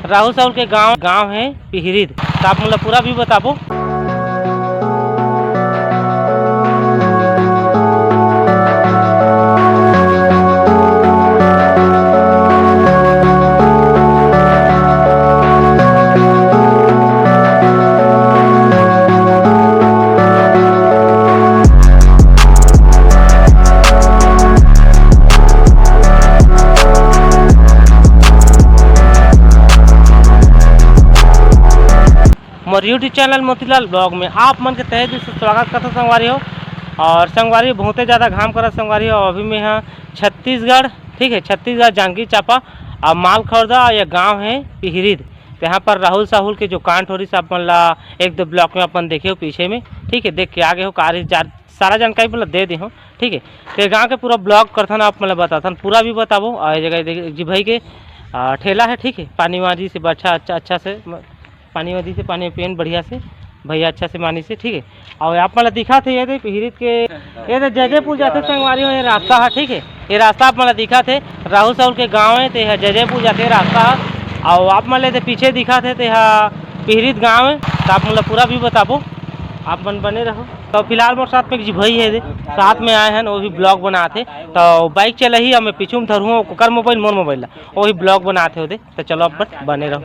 राहुल साहुल के गांव है पिहरीद। तो आप मतलब पूरा भी बताबो। मोर यूट्यूब चैनल मोतीलाल ब्लॉग में आप मन के तहे दिल से स्वागत करता संगवारी हो। और संगवारी बहुत ज़्यादा घाम कर संगवारी हो। अभी मैं यहाँ छत्तीसगढ़, ठीक है, छत्तीसगढ़ जांजगीर चांपा और मालखौदा या गांव है पिहरीद। तो यहाँ पर राहुल साहुल के जो कांड हो रही सब मन ला एक दो ब्लॉक में अपन देखे हो पीछे में, ठीक है, देख के आगे हो कारी सारा जानकारी मतलब दे दी हो, ठीक है। तो गाँव के पूरा ब्लॉग करथन आप मतलब बताथन, पूरा भी बताबो। और जगह जी भाई के ठेला है, ठीक है, पानी वानी से अच्छा से पानी वादी से पानी पेन बढ़िया से भैया अच्छा से मानी से, ठीक है। और आप मतलब दिखा थे ये पिहरीद के ये जयजयपुर जाते संगवारी हो, ये रास्ता है, ठीक है। ये रास्ता आप मतलब दिखा थे राहुल साहुल के गाँव है, तो यह जयजयपुर जाते रास्ता है। और आप मतलब पीछे दिखा थे तो यह पिहरीद गाँव है। तो आप मतलब पूरा भी बताबो, आप बने रहो। तो फिलहाल मोर साथ में जी भाई है, साथ में आए हैं, वो भी ब्लॉग बनाते। तो बाइक चल ही मैं पीछू में धरूँ कर मोबाइल मोर मोबाइल वो भी ब्लॉग बनाते होते। तो चलो अपन बने रहो।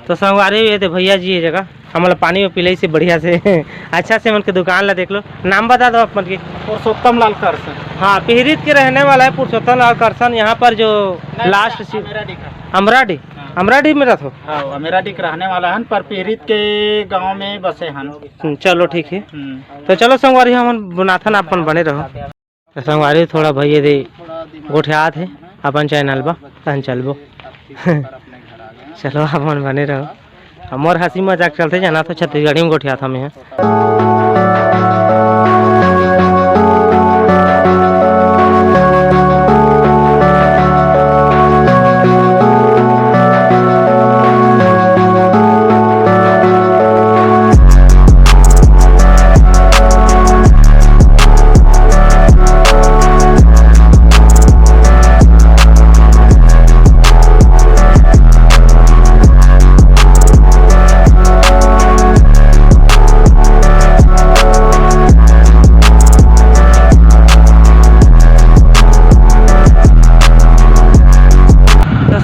तो संगवारी ये थे भैया जी ये जगह हम मतलब पानी में पिलाई से बढ़िया से अच्छा से मन के दुकान ला देख लो। नाम बता दो अपन के। पुरुषोत्तम लाल करसन। हाँ, पिहरीद के रहने वाला है पुरुषोत्तम लाल करसन। यहाँ पर जो लास्ट अमराडी अमराडी में रहो। हाँ, अमराडी के रहने वाला है, पर पिहरीद के गांव में बसे हैं। चलो ठीक है। तो चलो संगवारी हम बनाथन अपन बने रहो। तो संगवारी थोड़ा भैया दे गोठियात है अपन चैनल बा तहन चलबो चलो अपन बने रहो। मोर हंसी मजाक चलते जाना तो छत्तीसगढ़ी में गोठियात हम यहाँ।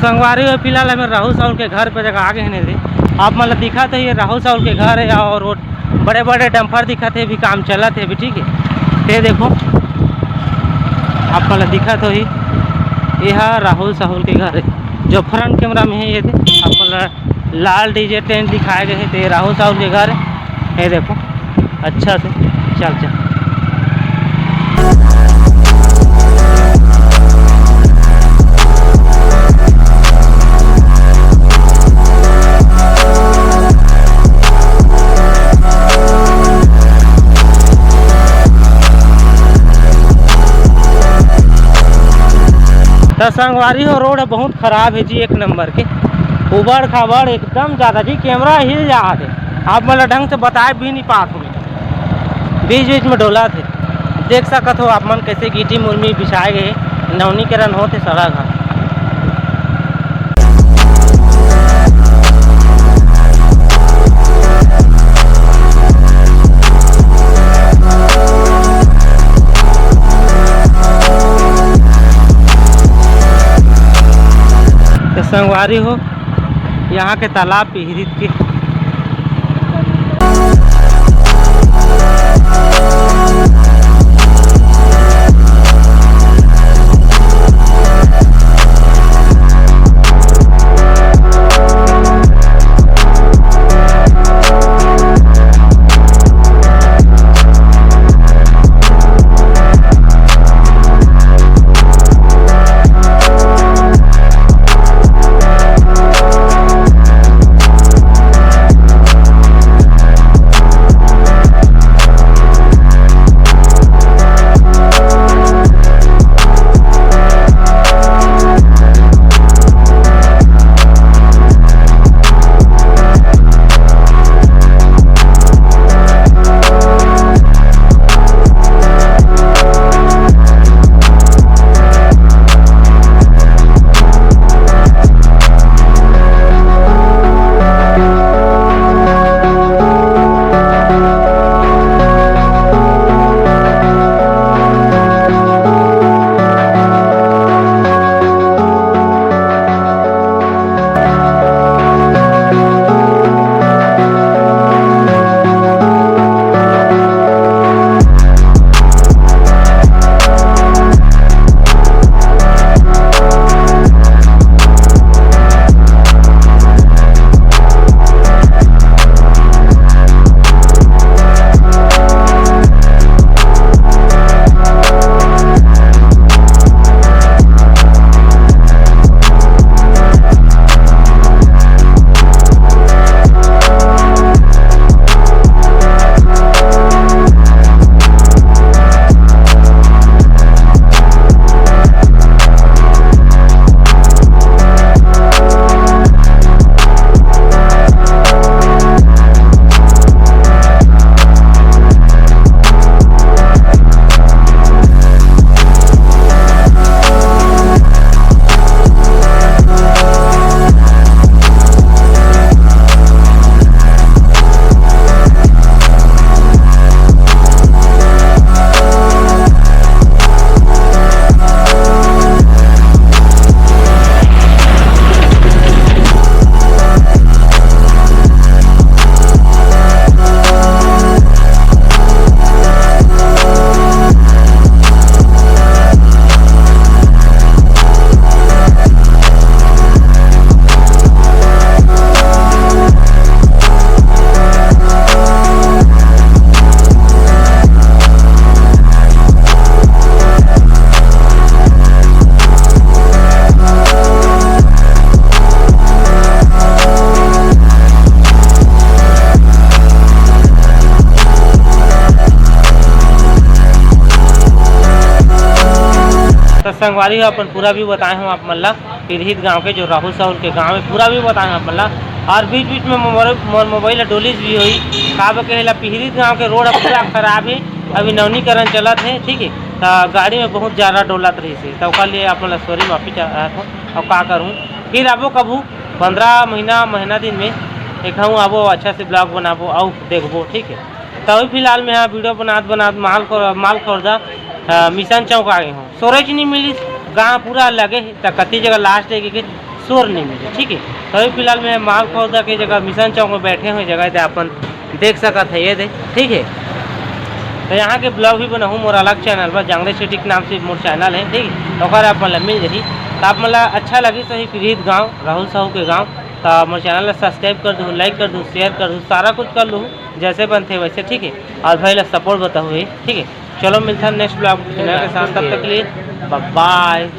संगवारी है फिलहाल हमें राहुल साहुल के घर पे जगह आगे है नहीं थे। आप मतलब दिखा थे ये राहुल साहुल के घर है और वो बड़े बड़े डंपर दिखा थे, भी काम चला थे अभी, ठीक है। ये देखो आप मतलब दिखा तो ही यह राहुल साहुल के घर है जो फ्रंट कैमरा में है। ये थे आप मतलब लाल डीजे टेंट दिखाए गए हैं, तो ये राहुल साहुल के घर है। ये देखो अच्छा से चल तो संगवारी हो रोड बहुत खराब है जी, एक नंबर के उबड़ खाबड़ एकदम ज़्यादा जी। कैमरा हिल जा थे आप मतलब ढंग से बताए भी नहीं पात हो, बीच बीच में डोला थे। देख सकत हो आप मन कैसे गिटी मुर्मी बिछाए गए, नवनीकरण होते सड़क है। संगवारी हो यहाँ के तालाब पिहरीद के संगवारी हो अपन पूरा भी बताए हम आप मल्ला पिरहित गांव के जो राहुल साहुल के गांव में पूरा भी बताए हम आप मल्ला। और बीच बीच में मोर मोबाइल डोलीज भी हुई का कहेला पिरहित गांव के रोड पूरा खराब है, अभी नवीनीकरण चलत है, ठीक है। तो गाड़ी में बहुत ज़्यादा डोलत रही से, तो ओकर लिए आप सॉरी माफी चाह था। और का करूँ फिर आबो कबू 15 महीना दिन में एक आबो अच्छा से ब्लॉग बनाबो और देखबो, ठीक है। तो अभी फिलहाल में यहाँ वीडियो बनात माल खरीदा मिशन चौक आ गए हूँ। सोरेज नहीं मिली, गाँव पूरा लगे है, तो कती जगह लास्ट है कि शोर नहीं मिले, ठीक है। तो अभी फिलहाल में माल खरीदा के जगह मिशन चौक में बैठे हुए जगह थे अपन देख सकत है ये दे, ठीक है। तो यहाँ के ब्लॉग भी बनाऊँ मोर अलग चैनल पर जांगड़े सिटी के नाम से मोर चैनल है, ठीक है। तो आप मतलब मिल जाही, तो आप मतलब अच्छा लगी सही पिरहित गाँव राहुल साहू के गाँव, तो मोर चैनल सब्सक्राइब कर दूँ, लाइक कर दूँ, शेयर कर दूँ, सारा कुछ कर लूँ जैसे बनते वैसे, ठीक है। और भाई ला सपोर्ट बताओ, ठीक है। चलो मिलता है नेक्स्ट ब्लॉग के साथ, तब तक के लिए बाय।